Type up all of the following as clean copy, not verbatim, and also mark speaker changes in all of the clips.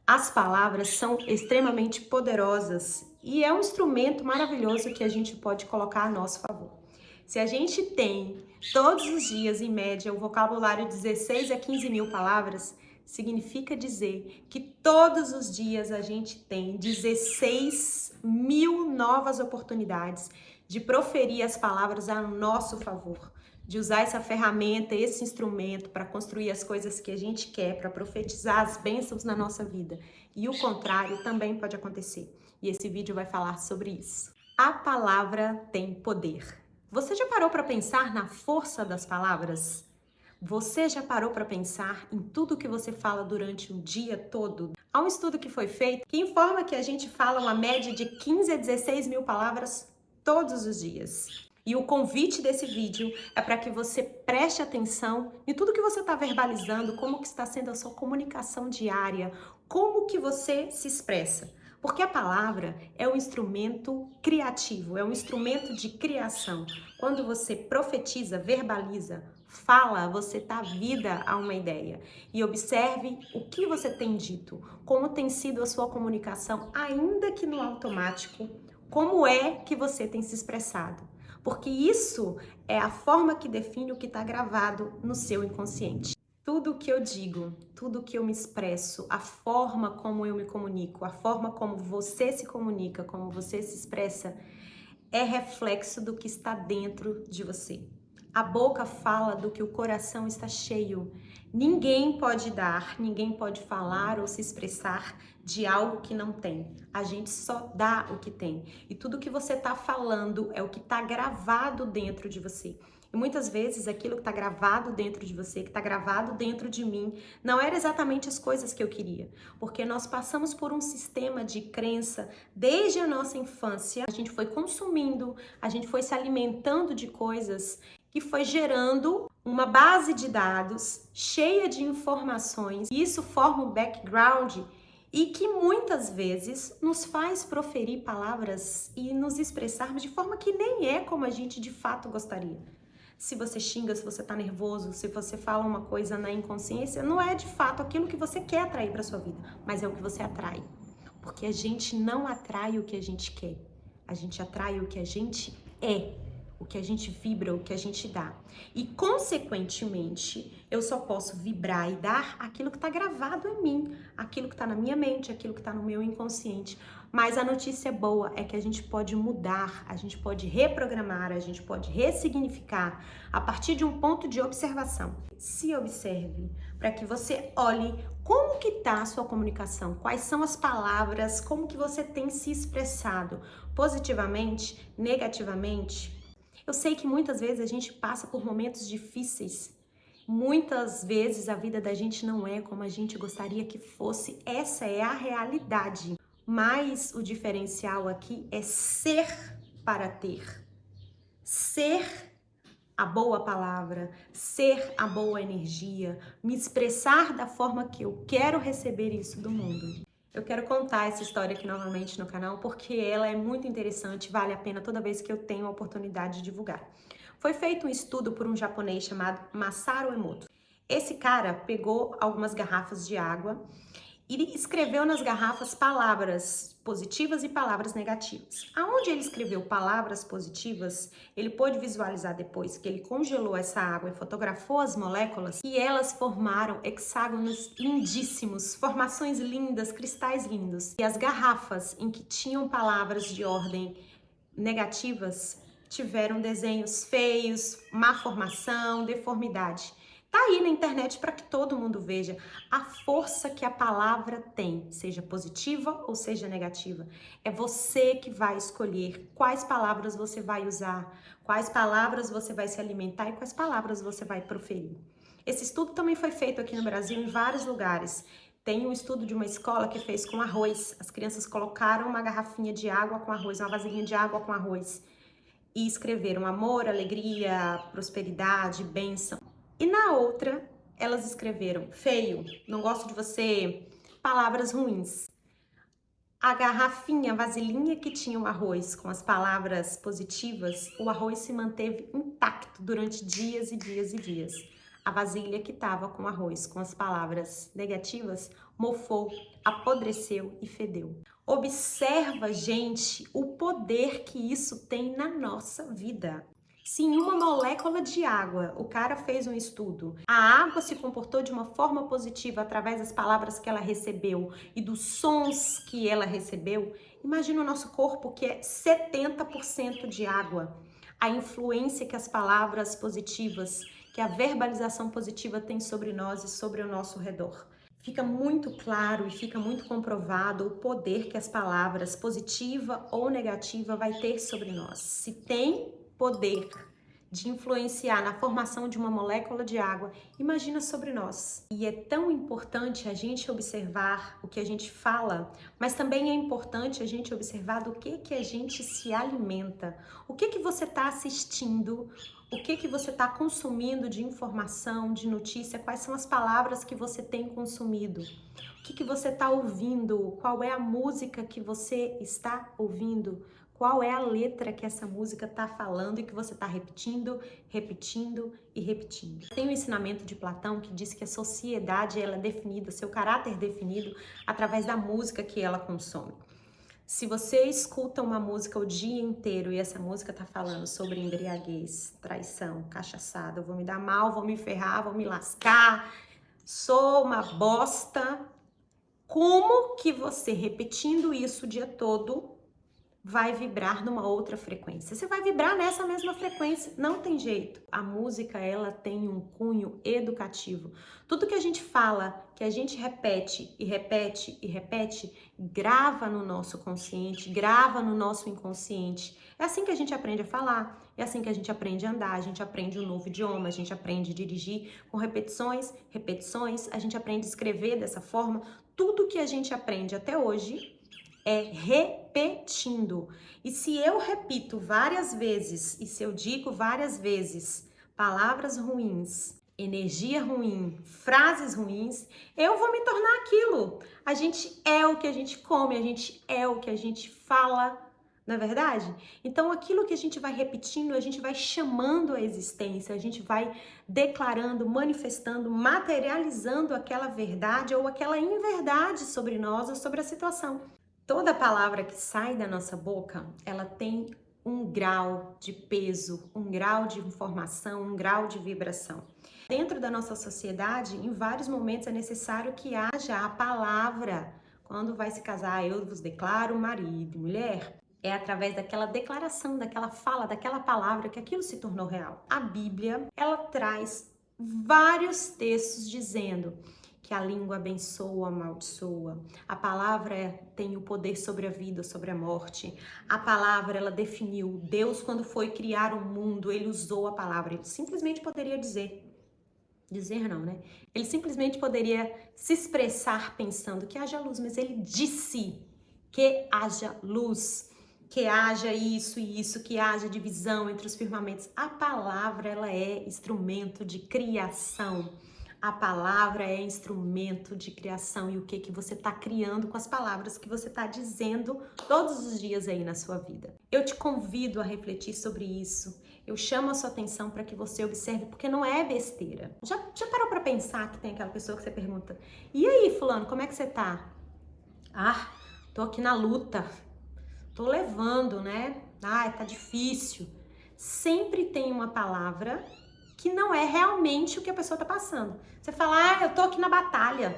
Speaker 1: As palavras são extremamente poderosas e é um instrumento maravilhoso que a gente pode colocar a nosso favor. Se a gente tem todos os dias, em média, o vocabulário de 16 a 15 mil palavras, significa dizer que todos os dias a gente tem 16 mil novas oportunidades de proferir as palavras a nosso favor, de usar essa ferramenta, esse instrumento para construir as coisas que a gente quer, para profetizar as bênçãos na nossa vida. E o contrário também pode acontecer. E esse vídeo vai falar sobre isso. A palavra tem poder. Você já parou para pensar na força das palavras? Você já parou para pensar em tudo que você fala durante o dia todo? Há um estudo que foi feito que informa que a gente fala uma média de 15 a 16 mil palavras todos os dias. E o convite desse vídeo é para que você preste atenção em tudo que você está verbalizando, como que está sendo a sua comunicação diária, como que você se expressa. Porque a palavra é um instrumento criativo, é um instrumento de criação. Quando você profetiza, verbaliza, fala, você dá vida a uma ideia. E observe o que você tem dito, como tem sido a sua comunicação, ainda que no automático, como é que você tem se expressado. Porque isso é a forma que define o que está gravado no seu inconsciente. Tudo o que eu digo, tudo o que eu me expresso, a forma como eu me comunico, a forma como você se comunica, como você se expressa, é reflexo do que está dentro de você. A boca fala do que o coração está cheio. Ninguém pode dar, ninguém pode falar ou se expressar de algo que não tem. A gente só dá o que tem. E tudo que você está falando é o que está gravado dentro de você. E muitas vezes aquilo que está gravado dentro de você, que está gravado dentro de mim, não era exatamente as coisas que eu queria. Porque nós passamos por um sistema de crença desde a nossa infância. A gente foi consumindo, a gente foi se alimentando de coisas que foi gerando uma base de dados cheia de informações. E isso forma um background e que muitas vezes nos faz proferir palavras e nos expressarmos de forma que nem é como a gente de fato gostaria. Se você xinga, se você tá nervoso, se você fala uma coisa na inconsciência, não é de fato aquilo que você quer atrair para sua vida, mas é o que você atrai. Porque a gente não atrai o que a gente quer, a gente atrai o que a gente é, o que a gente vibra, o que a gente dá. E, consequentemente, eu só posso vibrar e dar aquilo que está gravado em mim, aquilo que está na minha mente, aquilo que está no meu inconsciente. Mas a notícia boa é que a gente pode mudar, a gente pode reprogramar, a gente pode ressignificar a partir de um ponto de observação. Se observe para que você olhe como que está a sua comunicação, quais são as palavras, como que você tem se expressado positivamente, negativamente. Eu sei que muitas vezes a gente passa por momentos difíceis. Muitas vezes a vida da gente não é como a gente gostaria que fosse. Essa é a realidade. Mas o diferencial aqui é ser para ter. Ser a boa palavra, ser a boa energia, me expressar da forma que eu quero receber isso do mundo. Eu quero contar essa história aqui novamente no canal porque ela é muito interessante, vale a pena toda vez que eu tenho a oportunidade de divulgar. Foi feito um estudo por um japonês chamado Masaru Emoto. Esse cara pegou algumas garrafas de água e escreveu nas garrafas palavras positivas e palavras negativas. Aonde ele escreveu palavras positivas, ele pôde visualizar depois que ele congelou essa água e fotografou as moléculas e elas formaram hexágonos lindíssimos, formações lindas, cristais lindos. E as garrafas em que tinham palavras de ordem negativas tiveram desenhos feios, má formação, deformidade. Tá aí na internet para que todo mundo veja a força que a palavra tem, seja positiva ou seja negativa. É você que vai escolher quais palavras você vai usar, quais palavras você vai se alimentar e quais palavras você vai proferir. Esse estudo também foi feito aqui no Brasil em vários lugares. Tem um estudo de uma escola que fez com arroz. As crianças colocaram uma garrafinha de água com arroz, uma vasilhinha de água com arroz e escreveram amor, alegria, prosperidade, bênção. E na outra, elas escreveram feio, não gosto de você, palavras ruins. A garrafinha, a vasilhinha que tinha o arroz com as palavras positivas, o arroz se manteve intacto durante dias e dias e dias. A vasilha que estava com arroz com as palavras negativas, mofou, apodreceu e fedeu. Observa, gente, o poder que isso tem na nossa vida. Se em uma molécula de água, o cara fez um estudo, a água se comportou de uma forma positiva através das palavras que ela recebeu e dos sons que ela recebeu, imagina o nosso corpo que é 70% de água. A influência que as palavras positivas, que a verbalização positiva tem sobre nós e sobre o nosso redor. Fica muito claro e fica muito comprovado o poder que as palavras positiva ou negativa vai ter sobre nós. Se tem poder de influenciar na formação de uma molécula de água, imagina sobre nós. E é tão importante a gente observar o que a gente fala, mas também é importante a gente observar do que a gente se alimenta. O que você está assistindo, o que você está consumindo de informação, de notícia, quais são as palavras que você tem consumido. O que você está ouvindo, qual é a música que você está ouvindo, qual é a letra que essa música está falando e que você está repetindo, repetindo e repetindo. Tem um ensinamento de Platão que diz que a sociedade ela é definida, seu caráter definido através da música que ela consome. Se você escuta uma música o dia inteiro e essa música tá falando sobre embriaguez, traição, cachaçada, eu vou me dar mal, vou me ferrar, vou me lascar, sou uma bosta, como que você repetindo isso o dia todo vai vibrar numa outra frequência? Você vai vibrar nessa mesma frequência, não tem jeito. A música, ela tem um cunho educativo. Tudo que a gente fala, que a gente repete e repete e repete, grava no nosso consciente, grava no nosso inconsciente. É assim que a gente aprende a falar, é assim que a gente aprende a andar, a gente aprende um novo idioma, a gente aprende a dirigir com repetições, repetições, a gente aprende a escrever dessa forma. Tudo que a gente aprende até hoje é repetindo. E se eu repito várias vezes, e se eu digo várias vezes palavras ruins, energia ruim, frases ruins, eu vou me tornar aquilo. A gente é o que a gente come, a gente é o que a gente fala, não é verdade? Então aquilo que a gente vai repetindo, a gente vai chamando a existência, a gente vai declarando, manifestando, materializando aquela verdade ou aquela inverdade sobre nós ou sobre a situação. Toda palavra que sai da nossa boca, ela tem um grau de peso, um grau de informação, um grau de vibração. Dentro da nossa sociedade, em vários momentos é necessário que haja a palavra. Quando vai se casar, eu vos declaro marido e mulher. É através daquela declaração, daquela fala, daquela palavra que aquilo se tornou real. A Bíblia, ela traz vários textos dizendo que a língua abençoa, amaldiçoa. A palavra tem o poder sobre a vida, sobre a morte. A palavra, ela definiu. Deus, quando foi criar o mundo, ele usou a palavra. Ele simplesmente poderia dizer não, né? Ele simplesmente poderia se expressar pensando que haja luz, mas ele disse que haja luz, que haja isso e isso, que haja divisão entre os firmamentos. A palavra, ela é instrumento de criação. A palavra é instrumento de criação e o que você está criando com as palavras que você está dizendo todos os dias aí na sua vida. Eu te convido a refletir sobre isso. Eu chamo a sua atenção para que você observe, porque não é besteira. Já parou para pensar que tem aquela pessoa que você pergunta: e aí, fulano, como é que você tá? Ah, tô aqui na luta. Tô levando, né? Ah, tá difícil. Sempre tem uma palavra que não é realmente o que a pessoa tá passando. Você fala: ah, eu tô aqui na batalha,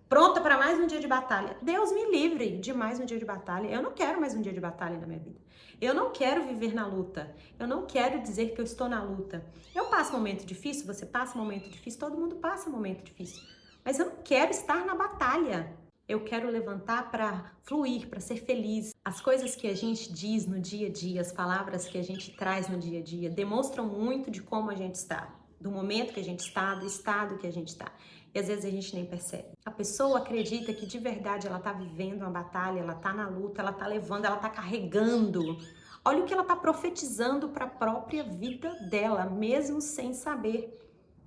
Speaker 1: pronta para mais um dia de batalha. Deus me livre de mais um dia de batalha. Eu não quero mais um dia de batalha na minha vida. Eu não quero viver na luta. Eu não quero dizer que eu estou na luta. Eu passo momento difícil, você passa momento difícil, todo mundo passa momento difícil. Mas eu não quero estar na batalha. Eu quero levantar para fluir, para ser feliz. As coisas que a gente diz no dia a dia, as palavras que a gente traz no dia a dia, demonstram muito de como a gente está, do momento que a gente está, do estado que a gente está. E às vezes a gente nem percebe. A pessoa acredita que de verdade ela está vivendo uma batalha, ela está na luta, ela está levando, ela está carregando. Olha o que ela está profetizando para a própria vida dela, mesmo sem saber.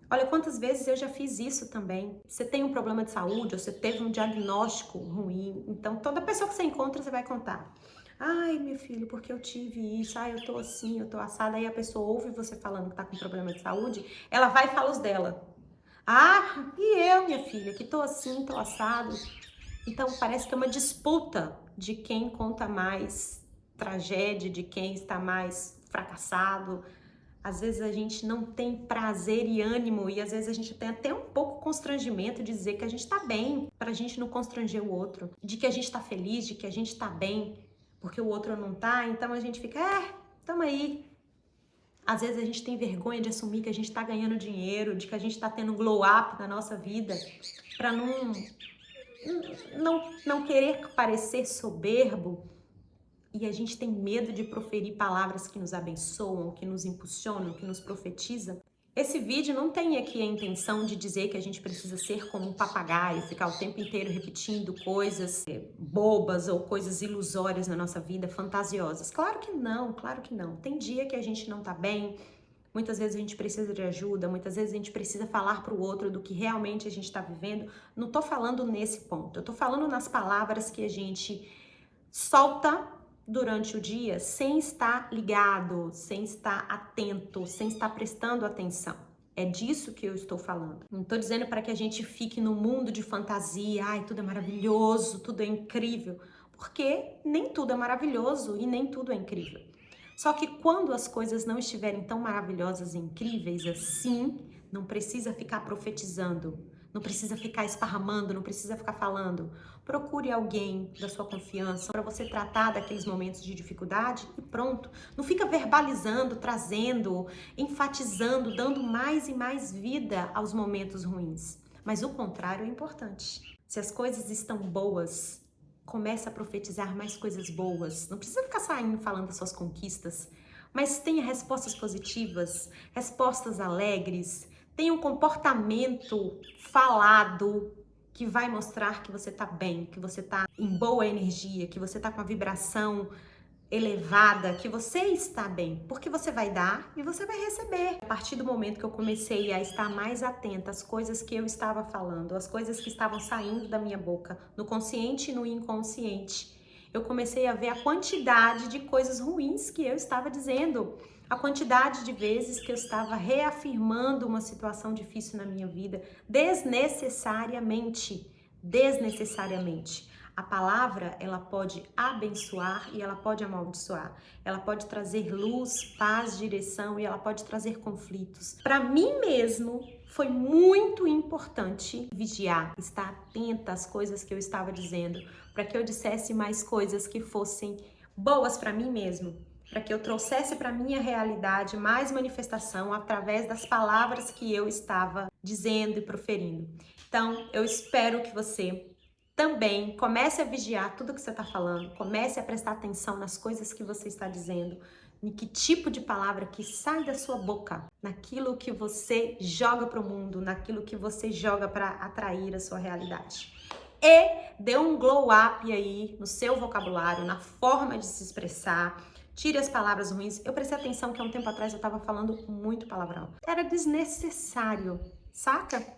Speaker 1: Olha quantas vezes eu já fiz isso também. Você tem um problema de saúde, ou você teve um diagnóstico ruim, então toda pessoa que você encontra, você vai contar. Ai, meu filho, porque eu tive isso, ai, eu tô assim, eu tô assada. Aí a pessoa ouve você falando que tá com problema de saúde, ela vai e fala os dela. Ah, e eu, minha filha, que tô assim, tô assado. Então parece que é uma disputa de quem conta mais tragédia, de quem está mais fracassado. Às vezes a gente não tem prazer e ânimo e às vezes a gente tem até um pouco constrangimento de dizer que a gente tá bem, pra gente não constranger o outro, de que a gente tá feliz, de que a gente tá bem, porque o outro não tá, então a gente fica, tamo aí. Às vezes a gente tem vergonha de assumir que a gente tá ganhando dinheiro, de que a gente tá tendo glow up na nossa vida, pra não querer parecer soberbo. E a gente tem medo de proferir palavras que nos abençoam, que nos impulsionam, que nos profetizam. Esse vídeo não tem aqui a intenção de dizer que a gente precisa ser como um papagaio, ficar o tempo inteiro repetindo coisas bobas ou coisas ilusórias na nossa vida, fantasiosas. Claro que não, claro que não. Tem dia que a gente não tá bem, muitas vezes a gente precisa de ajuda, muitas vezes a gente precisa falar para o outro do que realmente a gente está vivendo. Não tô falando nesse ponto, eu tô falando nas palavras que a gente solta durante o dia sem estar ligado, sem estar atento, sem estar prestando atenção. É disso que eu estou falando. Não estou dizendo para que a gente fique no mundo de fantasia, ai, tudo é maravilhoso, tudo é incrível, porque nem tudo é maravilhoso e nem tudo é incrível. Só que quando as coisas não estiverem tão maravilhosas e incríveis assim, não precisa ficar profetizando, não precisa ficar esparramando, não precisa ficar falando. Procure alguém da sua confiança para você tratar daqueles momentos de dificuldade e pronto. Não fica verbalizando, trazendo, enfatizando, dando mais e mais vida aos momentos ruins. Mas o contrário é importante. Se as coisas estão boas, comece a profetizar mais coisas boas. Não precisa ficar saindo falando das suas conquistas, mas tenha respostas positivas, respostas alegres, tenha um comportamento falado que vai mostrar que você tá bem, que você tá em boa energia, que você tá com a vibração elevada, que você está bem, porque você vai dar e você vai receber. A partir do momento que eu comecei a estar mais atenta às coisas que eu estava falando, às coisas que estavam saindo da minha boca, no consciente e no inconsciente, eu comecei a ver a quantidade de coisas ruins que eu estava dizendo, a quantidade de vezes que eu estava reafirmando uma situação difícil na minha vida, desnecessariamente. A palavra, ela pode abençoar e ela pode amaldiçoar. Ela pode trazer luz, paz, direção e ela pode trazer conflitos. Para mim mesmo, foi muito importante vigiar, estar atenta às coisas que eu estava dizendo, para que eu dissesse mais coisas que fossem boas para mim mesmo, para que eu trouxesse para minha realidade mais manifestação através das palavras que eu estava dizendo e proferindo. Então, eu espero que você também comece a vigiar tudo que você está falando, comece a prestar atenção nas coisas que você está dizendo, em que tipo de palavra que sai da sua boca, naquilo que você joga para o mundo, naquilo que você joga para atrair a sua realidade. E dê um glow up aí no seu vocabulário, na forma de se expressar. Tire as palavras ruins. Eu prestei atenção que há um tempo atrás eu estava falando muito palavrão. Era desnecessário, saca?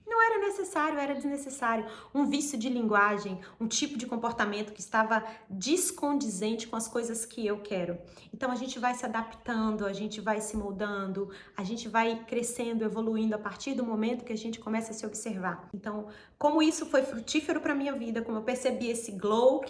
Speaker 1: Não era necessário, era desnecessário. Um vício de linguagem, um tipo de comportamento que estava descondizente com as coisas que eu quero. Então a gente vai se adaptando, a gente vai se moldando, a gente vai crescendo, evoluindo a partir do momento que a gente começa a se observar. Então, como isso foi frutífero para minha vida, como eu percebi esse glow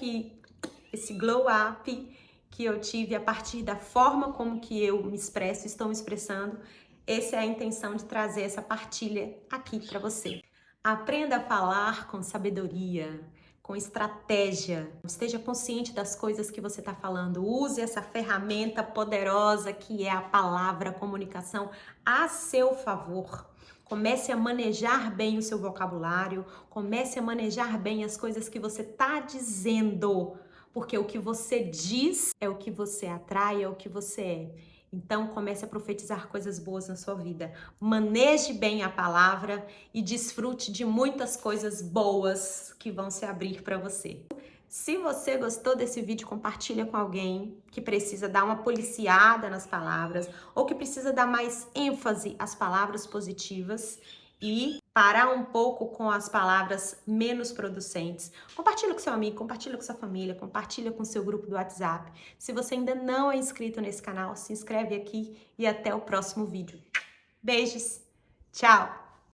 Speaker 1: up que eu tive a partir da forma como que eu me expresso, estou me expressando, essa é a intenção de trazer essa partilha aqui para você. Aprenda a falar com sabedoria, com estratégia. Esteja consciente das coisas que você está falando. Use essa ferramenta poderosa que é a palavra, a comunicação, a seu favor. Comece a manejar bem o seu vocabulário, comece a manejar bem as coisas que você está dizendo, porque o que você diz é o que você atrai, é o que você é. Então comece a profetizar coisas boas na sua vida. Maneje bem a palavra e desfrute de muitas coisas boas que vão se abrir para você. Se você gostou desse vídeo, compartilha com alguém que precisa dar uma policiada nas palavras ou que precisa dar mais ênfase às palavras positivas e parar um pouco com as palavras menos producentes. Compartilha com seu amigo, compartilha com sua família, compartilha com seu grupo do WhatsApp. Se você ainda não é inscrito nesse canal, se inscreve aqui e até o próximo vídeo. Beijos, tchau!